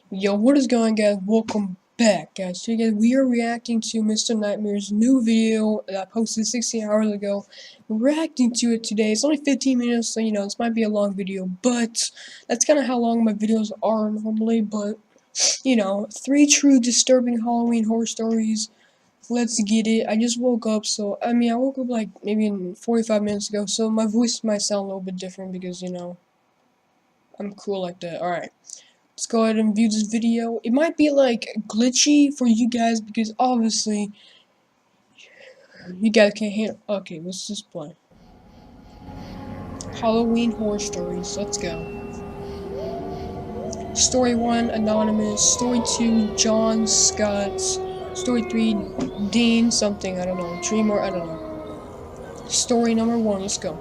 Yo, what is going on, guys? Welcome back, guys. So, guys, we are reacting to Mr.nightmare's new video that I posted 16 hours ago. We're reacting to it today. It's only 15 minutes, so, this might be a long video, but that's kind of how long my videos are normally, but, 3 true disturbing Halloween horror stories. Let's get it. I just woke up, so, I woke up, like, maybe 45 minutes ago, so my voice might sound a little bit different because, I'm cool like that. Alright. Let's go ahead and view this video. It might be like glitchy for you guys because obviously you guys can't handle. Okay, let's just play. Halloween horror stories. Let's go. Story 1, Anonymous. Story 2, John Scott. Story 3, Dean something, I don't know. Dreamer, I don't know. Story number 1, let's go.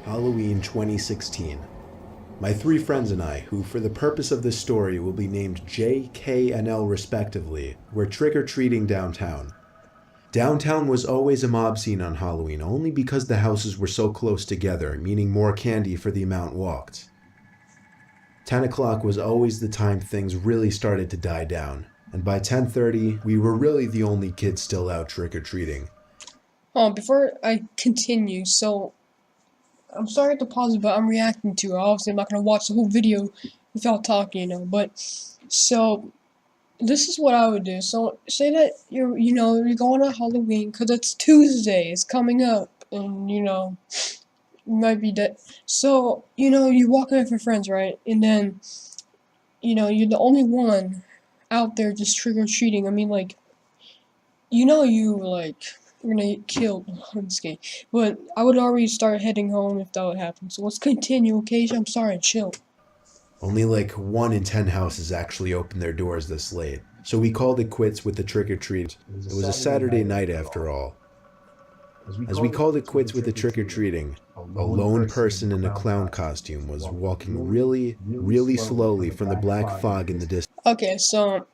Halloween 2016. My 3 friends and I, who for the purpose of this story will be named J, K, and L respectively, were trick-or-treating downtown. Downtown was always a mob scene on Halloween only because the houses were so close together, meaning more candy for the amount walked. 10 o'clock was always the time things really started to die down, and by 10:30 we were really the only kids still out trick-or-treating. Before I continue, so I'm sorry to pause it, but I'm reacting to it. Obviously, I'm not gonna watch the whole video without talking, But so this is what I would do. So say that you're going on Halloween because it's Tuesday. It's coming up, and you might be dead. So you're walking with your friends, right? And then you're the only one out there just trick or treating. I mean, like you're gonna get killed. I'm just kidding. But I would already start heading home if that would happen. So let's continue, okay? I'm sorry, chill. Only like 1 in 10 houses actually open their doors this late, so we called it quits with the trick-or-treat. It was a Saturday night after all. As we called it quits with the trick-or-treating, a lone person in a clown costume was walking really, really slowly from the black fog in the distance. Okay, so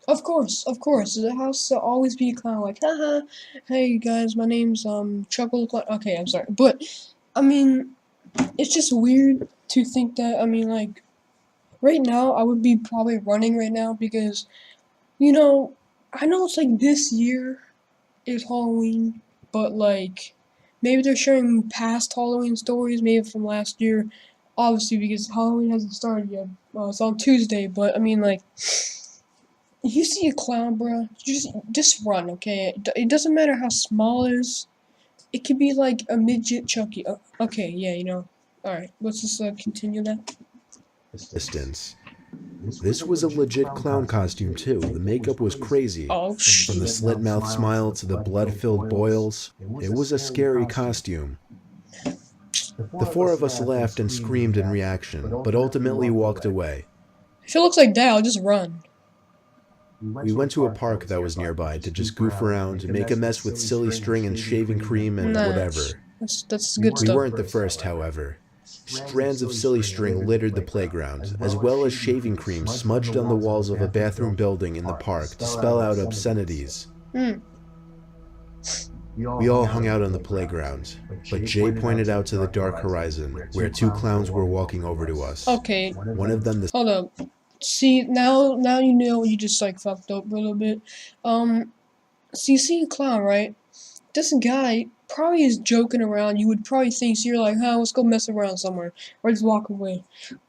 Of course, the house will always be kind of like, haha, hey guys, my name's, Chuckle, okay, I'm sorry, but, I mean, it's just weird to think that, like, right now, I would be probably running right now because, I know it's like this year is Halloween, but, like, maybe they're sharing past Halloween stories, maybe from last year, obviously, because Halloween hasn't started yet, it's on Tuesday, but, like, if you see a clown, bro, just run, okay? It doesn't matter how small it is. It could be like a midget Chucky. Okay, yeah, Alright, let's just continue that. Distance. This was a legit clown costume too. The makeup was crazy. Oh, From the slit-mouth smile to the blood-filled boils, it was a scary costume. The 4 of us laughed and screamed in reaction, but ultimately walked away. If it looks like that, I'll just run. We went to a park that was nearby to just goof around, make a mess with silly string and shaving cream and whatever. That's good stuff. We weren't the first, however. Strands of silly string littered the playground, as well as shaving cream smudged on the walls of a bathroom building in the park to spell out obscenities. We all hung out on the playground, but Jay pointed out to the dark horizon, where 2 clowns were walking over to us. Okay. One of them Hold up. See, now you know you just, like, fucked up a little bit. So you see a clown, right? This guy probably is joking around. You would probably think, so you're like, huh, let's go mess around somewhere. Or just walk away.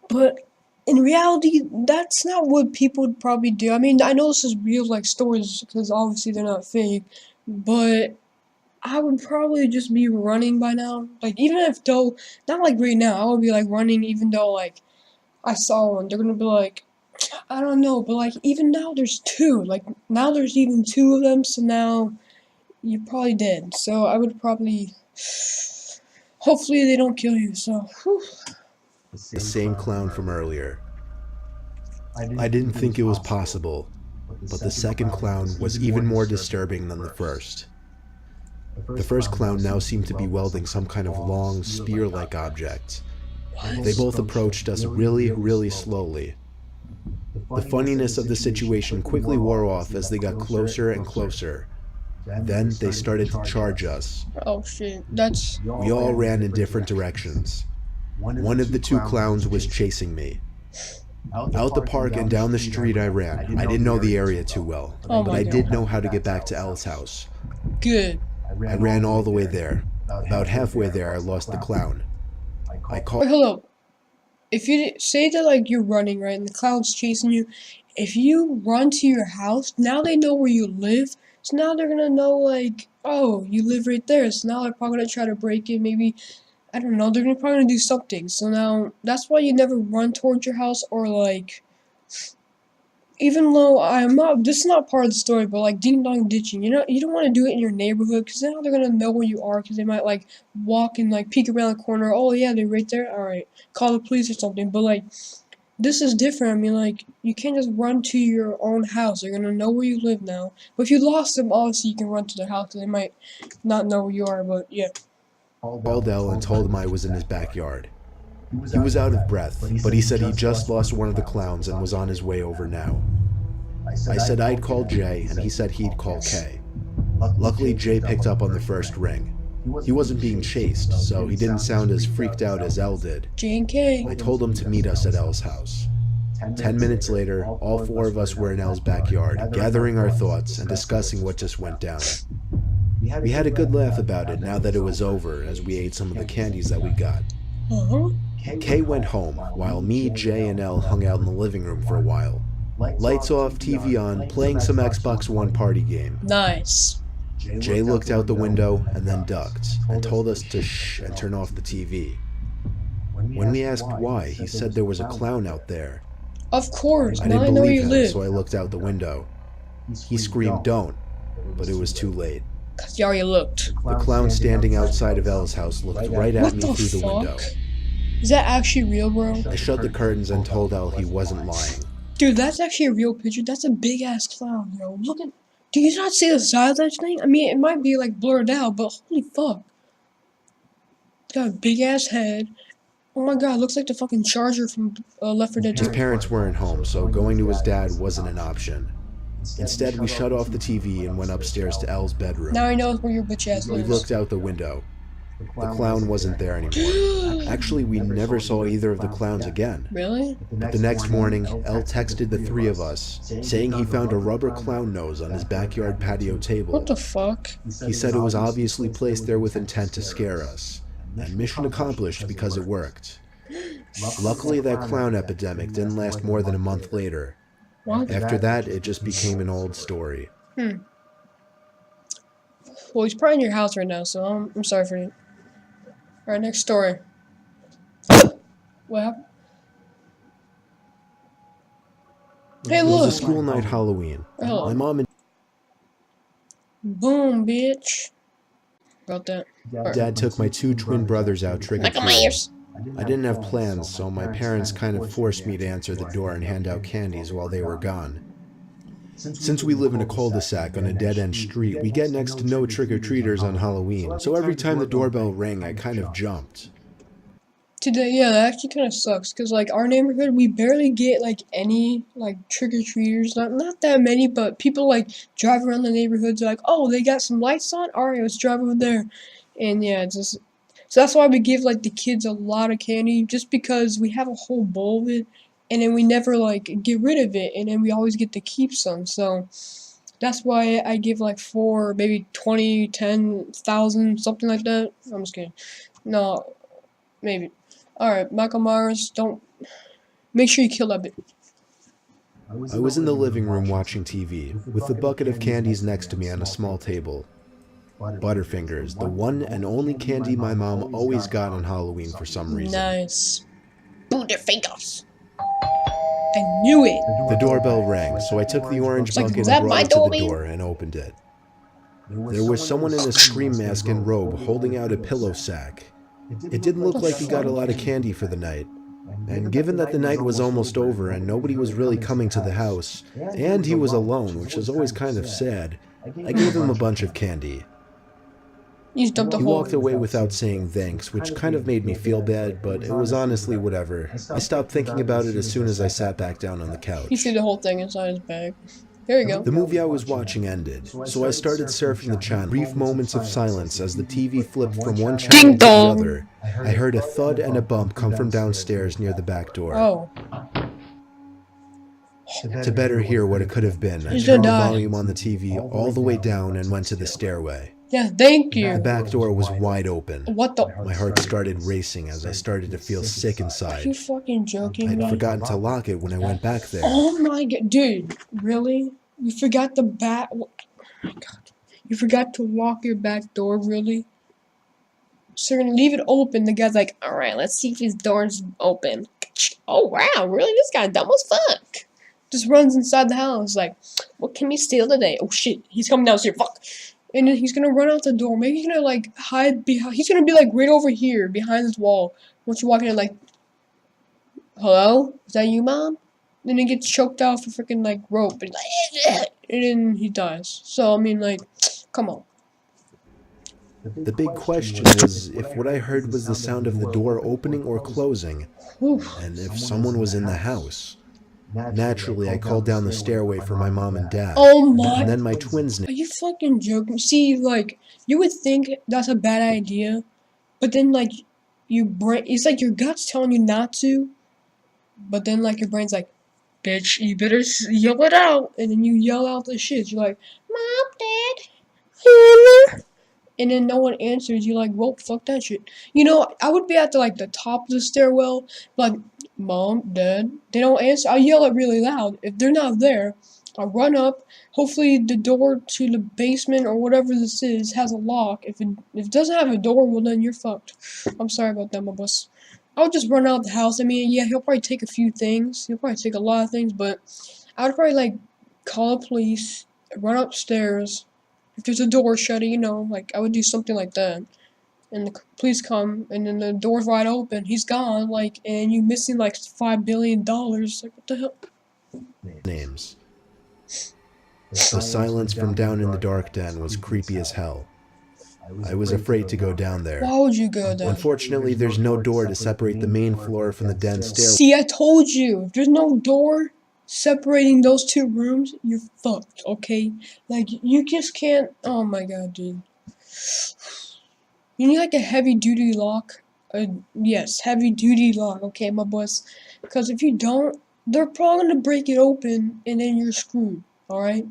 But in reality, that's not what people would probably do. I mean, I know this is real, like, stories, because obviously they're not fake. But I would probably just be running by now. Like, even if though, not like right now, I would be, like, running even though, like, I saw one. They're gonna be like, I don't know, but like even now there's 2. Like now there's even 2 of them, so now you're probably dead. So I would probably hopefully they don't kill you, so whew. The same clown from earlier. I didn't think it was possible, but the second clown was even more disturbing than the first. The first clown now seemed to be wielding some kind of long, spear-like object. They both approached us really, really slowly. The funniness of the situation quickly wore off as they got closer and closer. Then they started to charge us. Oh shit, that's... We all ran in different directions. One of the two clowns was chasing me. Out the park and down the street I ran. I didn't know the area too well, Oh but my I God. did know how to get back to Elle's house. Good. I ran all the way there. About halfway there, I lost the clown. I Wait, called. hold up. If you say that like you're running, right, and the clown's chasing you, if you run to your house, now they know where you live. So now they're gonna know like, oh, you live right there. So now they're probably gonna try to break it. Maybe, I don't know. They're probably gonna do something. So now that's why you never run towards your house, or like, even though I'm not, this is not part of the story, but like ding dong ditching, you don't want to do it in your neighborhood because now they're gonna know where you are because they might like walk and like peek around the corner. Oh yeah, they're right there. All right, call the police or something. But like, this is different. I mean, like, you can't just run to your own house. They're gonna know where you live now. But if you lost them, obviously you can run to their house because they might not know where you are. But yeah. Called Elle and told him I was in his backyard. He was out of breath, but he said he just lost one of the clowns and was on his way over now. I said I'd call Jay, and he said he'd call Kay. Luckily, Jay picked up on the first ring. He wasn't being chased, so he didn't sound as freaked out as Elle did. J and K. I told him to meet us at Elle's house. 10 minutes later, all four of us were in Elle's backyard, gathering our thoughts and discussing what just went down. We had a good laugh about it now that it was over, as we ate some of the candies that we got. Kay went home, while me, Jay, and Elle hung out in the living room for a while. Lights off, TV on, playing some Xbox One party game. Nice. Jay looked out the window and then ducked, and told us to shh and turn off the TV. When we asked why, he said there was a clown out there. Of course. I Now I didn't know where believe you him, live. so I looked out the window. He screamed, "Don't," but it was too late. Cause you already looked. The clown standing outside of Elle's house looked right at What me the through the window. fuck? Is that actually real, bro? I shut the curtains and told Elle he wasn't lying. Dude, that's actually a real picture. That's a big ass clown, yo. Look at. Do you not see the size of that thing? I mean, it might be like blurred out, but holy fuck. It's got a big ass head. Oh my god, it looks like the fucking Charger from Left 4 Dead His 2. parents weren't home, so going to his dad wasn't an option. Instead, we shut off the TV and went upstairs to Elle's bedroom. Now I know where your bitch ass We lives. looked out the window. The clown wasn't there anymore. Actually, we never saw either of the clowns again. Really? But the next morning, Elle texted the three of us, saying he found a rubber clown nose on his backyard patio table. What the fuck? He said it was obviously placed there with intent to scare us, and mission accomplished because it worked. Luckily, that clown epidemic didn't last more than a month later. What? After that, it just became an old story. Well, he's probably in your house right now, so I'm sorry for you. Alright, next story. What happened? Hey, It was look! a school night Halloween. Oh. My mom and Boom, bitch. About that. Dad took my two twin brothers out trick-or-treating. Ears. I didn't have plans, so my parents kind of forced me to answer the door and hand out candies while they were gone. Since we live in a cul-de-sac on a dead-end street, we get next to no trick-or-treaters on Halloween, so every time the doorbell rang, I kind of jumped. Today, yeah, that actually kind of sucks, because, like, our neighborhood, we barely get, like, any, like, trick-or-treaters. Not that many, but people, like, drive around the neighborhoods, like, oh, they got some lights on? Alright, let's drive over there. And, yeah, it's just... So that's why we give, like, the kids a lot of candy, just because we have a whole bowl of it, and then we never, like, get rid of it, and then we always get to keep some, so... That's why I give, like, 4, maybe 20, 10,000, something like that. I'm just kidding. No, maybe. Alright, Michael Myers, don't... Make sure you kill that bitch. I was in the living room watching TV, with the bucket of candies next to me on a small table. Butterfingers, the one and only candy my mom always got on Halloween for some reason. Nice. Butterfingers. I knew it. The doorbell rang, so I took the orange Like, bucket is that and my brought it to the doorbell? door and opened it. There was someone in a scream mask and robe holding out a pillow sack. It didn't look like he got a lot of candy for the night. And given that the night was almost over and nobody was really coming to the house, and he was alone, which is always kind of sad, I gave him a bunch of candy. You just dumped the He whole... walked away without saying thanks, which kind of made me feel bad, but it was honestly whatever. I stopped thinking about it as soon as I sat back down on the couch. He threw the whole thing inside his bag. There you go. The movie I was watching ended, so I started surfing the channel. Brief moments of silence as the TV flipped from one channel Ding to the dong! other. I heard a thud and a bump come from downstairs near the back door. Oh. To better hear what it could have been, I He's turned the gonna die. volume on the TV all the way down and went to the stairway. Yeah, thank The you. back door was wide open. What the? My heart started racing as I started to feel sick Are you inside. fucking joking I'd me? forgotten to lock it when I went back there. Oh my god, dude, really? You forgot the back? Oh my god, you forgot to lock your back door, really? So you're gonna leave it open. The guy's like, all right, let's see if his door's open. Oh wow, really? This guy dumb as fuck. Just runs inside the house like, what can we steal today? Oh shit, he's coming downstairs. Fuck. And then he's gonna run out the door. Maybe he's gonna like hide behind. He's gonna be like right over here behind this wall. Once you walk in, like, hello, is that you, mom? Then he gets choked out for freaking like rope, and, like, and then he dies. So I mean, like, come on. The big question was if what I heard was the sound of the door opening or closing, Oof. and if someone was in the house. Naturally, I called down the stairway for my mom and dad. Oh my. And then my twins. Are you fucking joking? See, like, you would think that's a bad idea, but then like, it's like your gut's telling you not to, but then like your brain's like, bitch, you better yell it out, and then you yell out the shit. You're like, Mom, Dad, Hannah. And then no one answers. You're like, well, fuck that shit. You know, I would be at the like the top of the stairwell, like, Mom, Dad. They don't answer. I yell it really loud. If they're not there, I run up. Hopefully, the door to the basement or whatever this is has a lock. If it doesn't have a door, well then you're fucked. I'm sorry about that, my boss. I would just run out the house. I mean, yeah, he'll probably take a few things. He'll probably take a lot of things, but I would probably like call the police, run upstairs. If there's a door shut, you know, like I would do something like that. And the police come, and then the door's wide open. He's gone, like, and you missing like $5 billion. Like, what the hell? Names. The silence from down in the dark den was creepy as hell. I was afraid to go down there. Why would you go there? Unfortunately, there's no door to separate the main floor from the den stairway. See, I told you, if there's no door separating those two rooms, you're fucked, okay? Like, you just can't, oh my god, dude. You need like a heavy-duty lock. Yes, heavy-duty lock, okay, my boss? Because if you don't, they're probably gonna break it open, and then you're screwed, alright?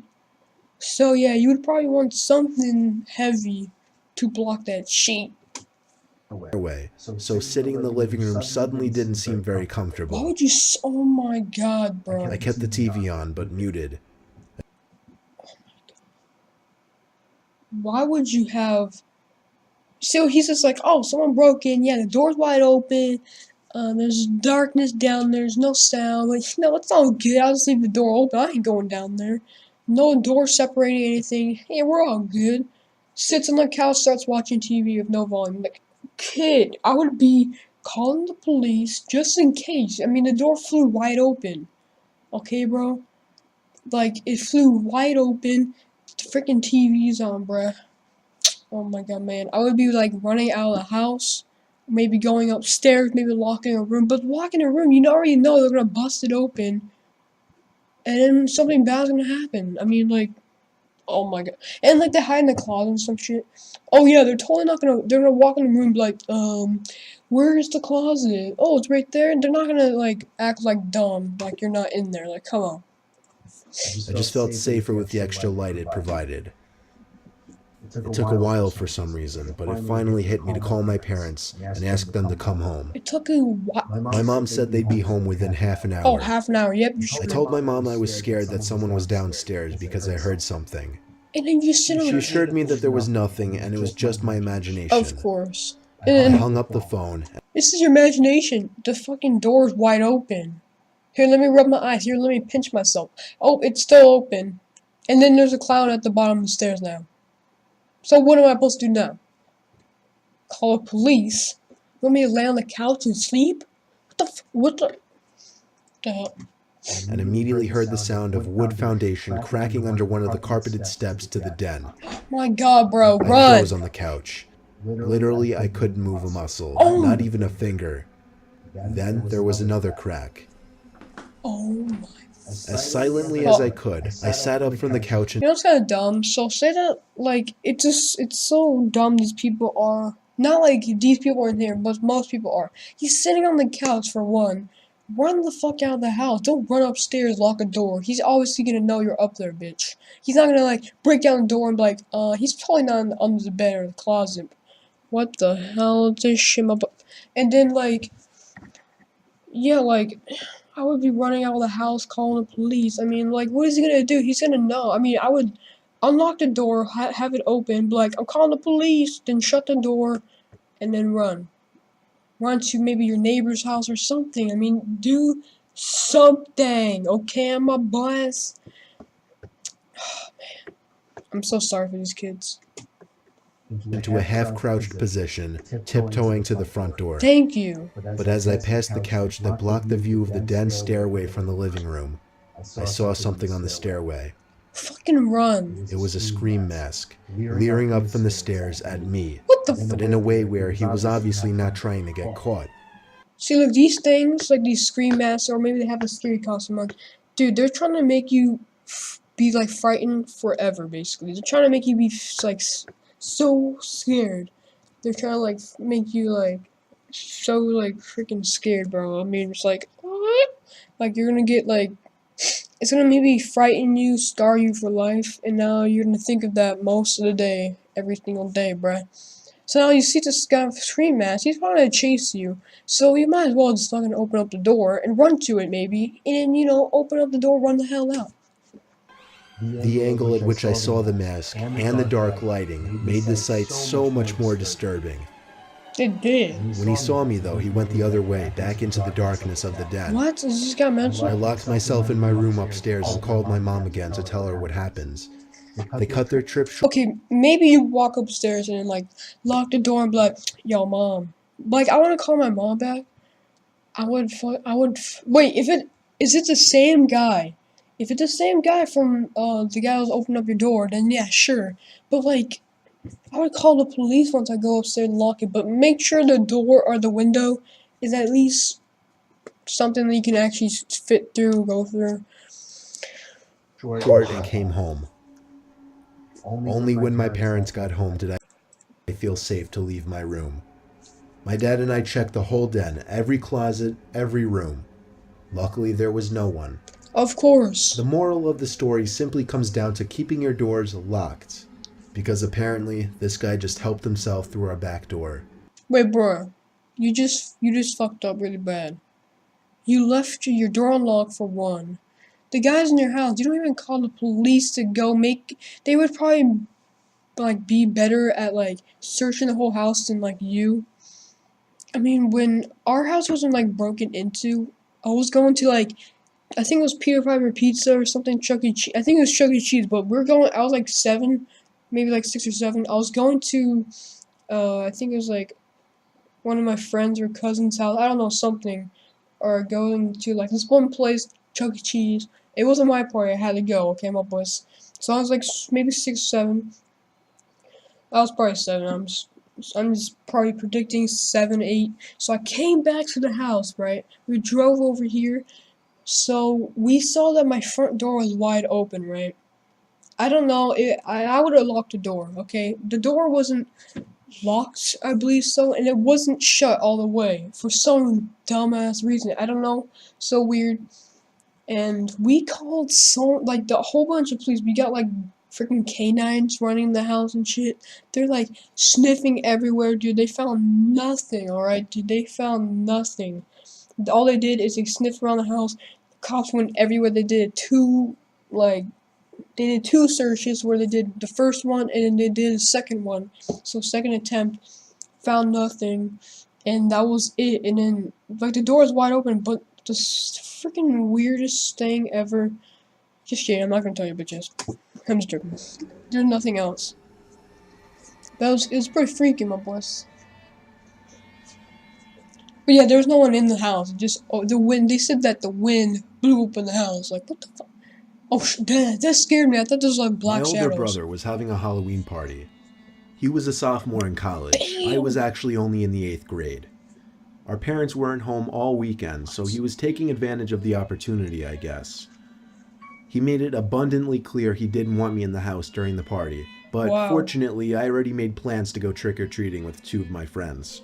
So yeah, you would probably want something heavy to block that shit. So sitting in the living room suddenly didn't seem very Why comfortable. would you oh my god, bro. I kept the TV on, but muted. Why would you have... So he's just like, oh, someone broke in, yeah, the door's wide open, there's darkness down there, there's no sound, like, no, it's all good, I'll just leave the door open, I ain't going down there. No door separating anything, hey, we're all good. Sits on the couch, starts watching TV with no volume, like, kid, I would be calling the police just in case. I mean, the door flew wide open, okay, bro? Like, it flew wide open, the freaking TV's on, bruh. Oh my god, man. I would be like running out of the house, maybe going upstairs, maybe locking a room. But locking a room, you already know they're gonna bust it open, and then something bad's gonna happen. I mean, like, oh my god. And like they hide in the closet and some shit. Oh yeah, they're totally not gonna, they're gonna walk in the room and be like, where's the closet? Oh, it's right there. They're not gonna like act like dumb, like you're not in there. Like, come on. I just felt safer with the extra light it provided. It took a while for some reason, but it finally hit me to call my parents and ask them to come home. It took a while. My mom said they'd be home within half an Oh, hour. half an hour. Yep. I told my mom I was scared that someone was downstairs because I heard something. And then you sit on. She assured me that there was nothing and it was just my imagination. Of course. I And hung up the phone. this is your imagination. The fucking door's wide open. Here, let me rub my eyes. Here, let me pinch myself. Oh, it's still open. And then there's a clown at the bottom of the stairs now. So what am I supposed to do now? Call the police? You want me to lay on the couch and sleep? What the hell? And immediately heard the sound of wood foundation cracking under one of the carpeted steps to the den. My god, bro, I run! froze on the couch. Literally, I couldn't move a muscle, Oh. not even a finger. Then there was another crack. Oh my As silently as I could, I sat up from the couch and You know, it's kind of dumb. So say that, like, it's so dumb these people are. Not like these people are in here, but most people are. He's sitting on the couch for one. Run the fuck out of the house. Don't run upstairs, lock a door. He's obviously gonna know you're up there, bitch. He's not gonna, like, break down the door and be like, he's probably not under the bed or the closet. What the hell? This shit, and then, like, yeah, like, I would be running out of the house calling the police. I mean, like, what is he gonna do? He's gonna know. I mean, I would unlock the door, have it open, be like, I'm calling the police, then shut the door, and then run. Run to maybe your neighbor's house or something. I mean, do something, okay, my boss? Oh, man. I'm so sorry for these kids. into a half-crouched position, tiptoeing to the front door. Thank you. But as I passed the couch that blocked the view of the dense stairway from the living room, I saw something on the stairway. Fucking run. It was a scream mask, leering up from the stairs at me, What the but in a way where he was obviously not trying to get caught. See, look, these things, like these scream masks, or maybe they have a scary costume on. Dude, they're trying to make you be, like, frightened forever, basically. They're trying to make you be, like, so scared. They're trying to, like, make you, like, so, like, freaking scared, bro. I mean, it's like, what? Like, you're gonna get, like, it's gonna maybe frighten you, scar you for life, and now you're gonna think of that most of the day, every single day, bruh. So now you see this guy with scream mask, he's probably gonna chase you. So you might as well just fucking open up the door and run to it, maybe, and, you know, open up the door, run the hell out. The angle at which I saw the mask and the dark lighting made the sight so much more disturbing. It did. When he saw me, though, he went the other way, back into the darkness of the den. What? Is this guy I mental? locked myself in my room upstairs and called my mom again to tell her what happens. They cut their trip short. Okay, maybe you walk upstairs and, like, lock the door and be like, yo, mom. Like, I want to call my mom back. Wait, is it the same guy? If it's the same guy from, the guy who's opening up your door, then yeah, sure. But, like, I would call the police once I go upstairs and lock it, but make sure the door or the window is at least something that you can actually fit through, go through. Short and came home. Only when my parents got home did I feel safe to leave my room. My dad and I checked the whole den, every closet, every room. Luckily, there was no one. Of course. The moral of the story simply comes down to keeping your doors locked, because apparently this guy just helped himself through our back door. Wait, bro, you just fucked up really bad. You left your door unlocked for one. The guys in your house, you don't even call the police to go make. They would probably, like, be better at, like, searching the whole house than, like, you. I mean, when our house wasn't, like, broken into, I was going to, like, I think it was Peter Piper Pizza or something, Chuck E. Cheese. I think it was Chuck E. Cheese, but I was like 7, maybe like 6 or 7. I was going to, I think it was like one of my friends or cousins' house, I don't know, something, or going to, like, this one place, Chuck E. Cheese. It wasn't my party, I had to go, okay, my boys. So I was like maybe 6 or 7. I was probably 7. I'm just probably predicting 7, 8. So I came back to the house, right? We drove over here. So we saw that my front door was wide open, right? I don't know. I would have locked the door, okay? The door wasn't locked, I believe so, and it wasn't shut all the way for some dumbass reason. I don't know. So weird. And we called like, the whole bunch of police. We got, like, freaking canines running the house and shit. They're, like, sniffing everywhere, dude. They found nothing, alright? Dude, they found nothing. All they did is they sniffed around the house. The cops went everywhere. They did two searches where they did the first one and then they did the second one. So second attempt, found nothing, and that was it. And then, like, the door is wide open, but the freaking weirdest thing ever. Just kidding. I'm not gonna tell you, bitches. I'm just joking. There's nothing else. It was pretty freaky, my boys. But yeah, there was no one in the house. Just the wind. They said that the wind blew up in the house. Like, what the fuck? Oh, that scared me. I thought this was like black shadows. My older brother was having a Halloween party. He was a sophomore in college. Damn. I was actually only in the 8th grade. Our parents weren't home all weekend, so he was taking advantage of the opportunity, I guess. He made it abundantly clear he didn't want me in the house during the party. But Wow. fortunately, I already made plans to go trick-or-treating with 2 of my friends.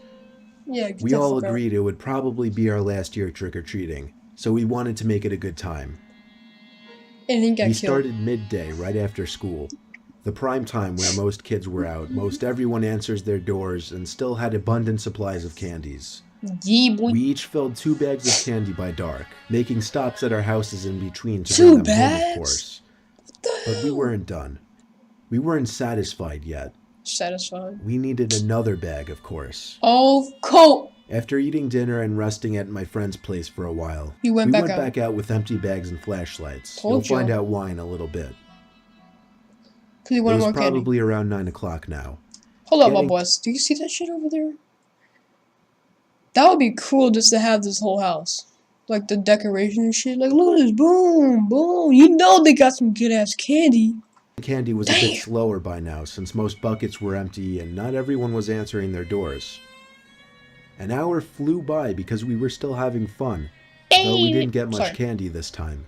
Yeah, We all agreed it would probably be our last year trick-or-treating, so we wanted to make it a good time. And he got We killed. started midday right after school, the prime time where most kids were out, most everyone answers their doors, and still had abundant supplies of candies. Yeah, boy. We each filled 2 bags of candy by dark, making stops at our houses in between to 2 bring them home, of bags? course. What the But we hell? weren't done. We weren't satisfied yet. Satisfied. We needed another bag, of course. Oh, cool. After eating dinner and resting at my friend's place for a while, You went we back went out. back out with empty bags and flashlights. Told You'll find you. out why in a little bit. Cause you It wanted was more candy. probably around 9 o'clock now. Hold up, my getting- boys. Do you see that shit over there? That would be cool just to have this whole house. Like the decoration and shit. Like, look at this. Boom, boom. You know they got some good ass candy. Candy was a Damn. bit slower by now since most buckets were empty and not everyone was answering their doors. An hour flew by because we were still having fun, though we didn't get much Sorry. candy this time.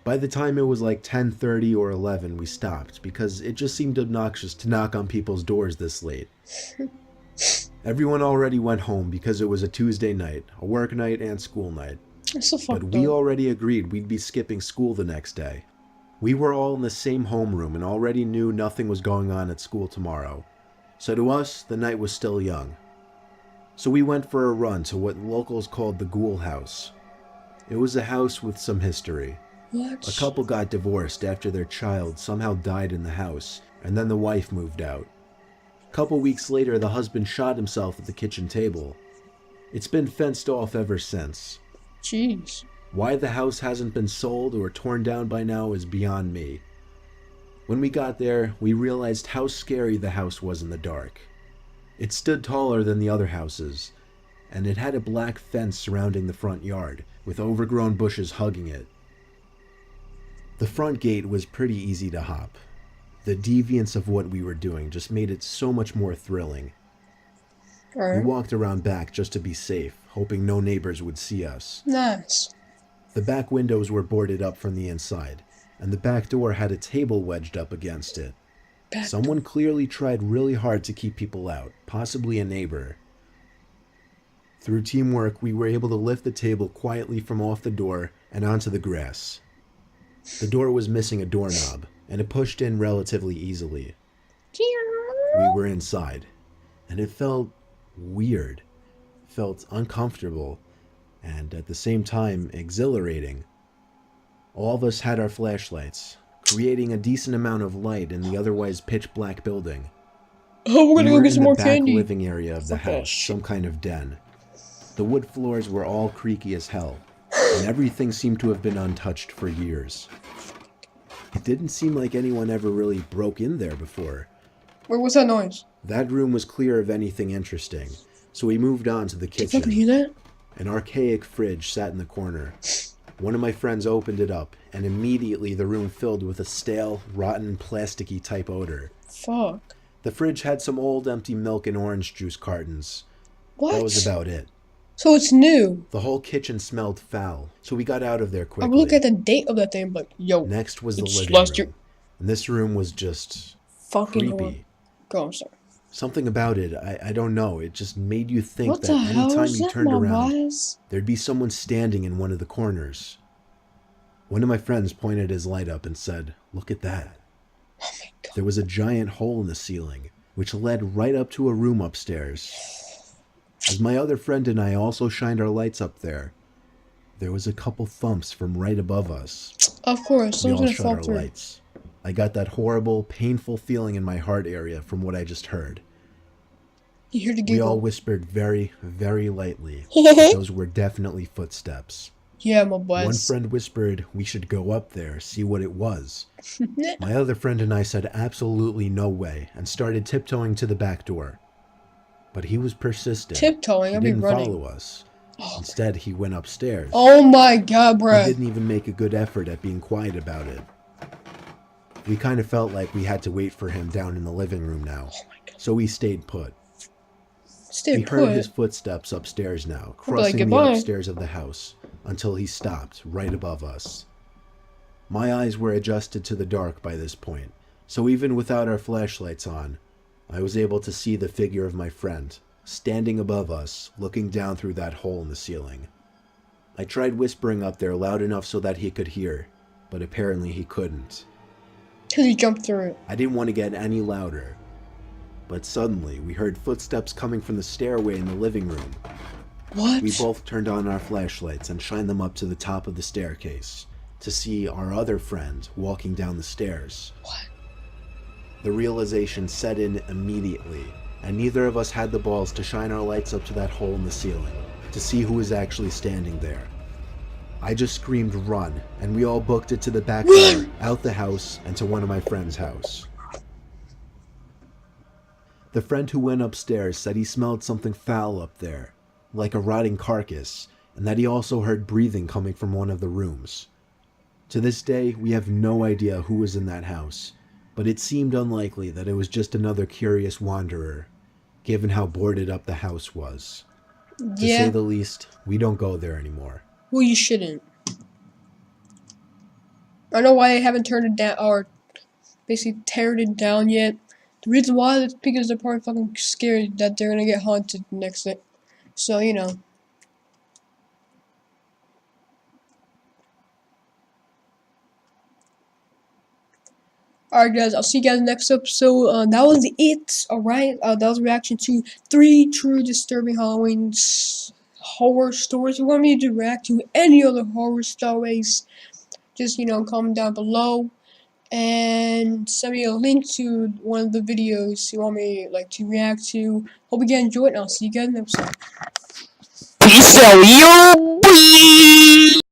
By the time it was like 10:30 or 11, we stopped because it just seemed obnoxious to knock on people's doors this late. Everyone already went home because it was a Tuesday night, a work night and school night. It's so fucked But we up. already agreed we'd be skipping school the next day. We were all in the same homeroom and already knew nothing was going on at school tomorrow. So to us, the night was still young. So we went for a run to what locals called the Ghoul House. It was a house with some history. What? A couple got divorced after their child somehow died in the house, and then the wife moved out. A couple weeks later, the husband shot himself at the kitchen table. It's been fenced off ever since. Jeez. Why the house hasn't been sold or torn down by now is beyond me. When we got there, we realized how scary the house was in the dark. It stood taller than the other houses, and it had a black fence surrounding the front yard, with overgrown bushes hugging it. The front gate was pretty easy to hop. The deviance of what we were doing just made it so much more thrilling. We Alright. walked around back just to be safe, hoping no neighbors would see us. Nice. The back windows were boarded up from the inside, and the back door had a table wedged up against it. Someone clearly tried really hard to keep people out, possibly a neighbor. Through teamwork, we were able to lift the table quietly from off the door and onto the grass. The door was missing a doorknob, and it pushed in relatively easily. We were inside, and it felt weird, felt uncomfortable, and at the same time exhilarating. All of us had our flashlights, creating a decent amount of light in the otherwise pitch-black building. Oh, we're gonna We go were get some in more the back candy. living area of the Fuck that house, shit. some kind of den. The wood floors were all creaky as hell, and everything seemed to have been untouched for years. It didn't seem like anyone ever really broke in there before. Wait, what's that noise? That room was clear of anything interesting, so we moved on to the Did you fucking kitchen. hear that? An archaic fridge sat in the corner. One of my friends opened it up, and immediately the room filled with a stale, rotten, plasticky type odor. Fuck. The fridge had some old empty milk and orange juice cartons. What? That was about it. So it's new. The whole kitchen smelled foul, so we got out of there I quickly. would look at the date of that thing and be like, yo, Next was the it's living last room. year. And this room was just Fucking horror. creepy. Go, I'm sorry. Something about it, I don't know, it just made you think What that the hell anytime is you that, turned my around, boys? there'd be someone standing in one of the corners. One of my friends pointed his light up and said, "Look at that." Oh my god. There was a giant hole in the ceiling, which led right up to a room upstairs. As my other friend and I also shined our lights up there, there was a couple thumps from right above us. Of course, We someone's all gonna shut fall our through. lights. I got that horrible, painful feeling in my heart area from what I just heard. You hear the We all giggle? whispered very, very lightly that those were definitely footsteps. Yeah, my One boys. friend whispered we should go up there, see what it was. My other friend and I said absolutely no way and started tiptoeing to the back door. But he was persistent. Tiptoeing, He I'll be didn't running. follow us. Instead, he went upstairs. Oh my god, He bruh. didn't even make a good effort at being quiet about it. We kind of felt like we had to wait for him down in the living room now, so we stayed put. Stay We heard put. his footsteps upstairs now, like, crossing the "Goodbye." upstairs of the house, until he stopped right above us. My eyes were adjusted to the dark by this point, so even without our flashlights on, I was able to see the figure of my friend, standing above us, looking down through that hole in the ceiling. I tried whispering up there loud enough so that he could hear, but apparently he couldn't. Because he jumped through it. I didn't want to get any louder, but suddenly we heard footsteps coming from the stairway in the living room. What? We both turned on our flashlights and shined them up to the top of the staircase to see our other friend walking down the stairs. What? The realization set in immediately, and neither of us had the balls to shine our lights up to that hole in the ceiling to see who was actually standing there. I just screamed run, and we all booked it to the back door, out the house, and to one of my friend's house. The friend who went upstairs said he smelled something foul up there, like a rotting carcass, and that he also heard breathing coming from one of the rooms. To this day, we have no idea who was in that house, but it seemed unlikely that it was just another curious wanderer, given how boarded up the house was. To say the least, we don't go there anymore. Well, you shouldn't. I know why they haven't turned it down, or basically teared it down yet. The reason why is because they're probably fucking scared that they're gonna get haunted next day. So, you know. Alright guys, I'll see you guys next episode. That was it, alright? That was a reaction to 3 true disturbing Halloween horror stories. If you want me to react to any other horror stories, just, comment down below. And send me a link to one of the videos you want me to react to. Hope you guys enjoy it, and I'll see you guys next time. Peace out, yo!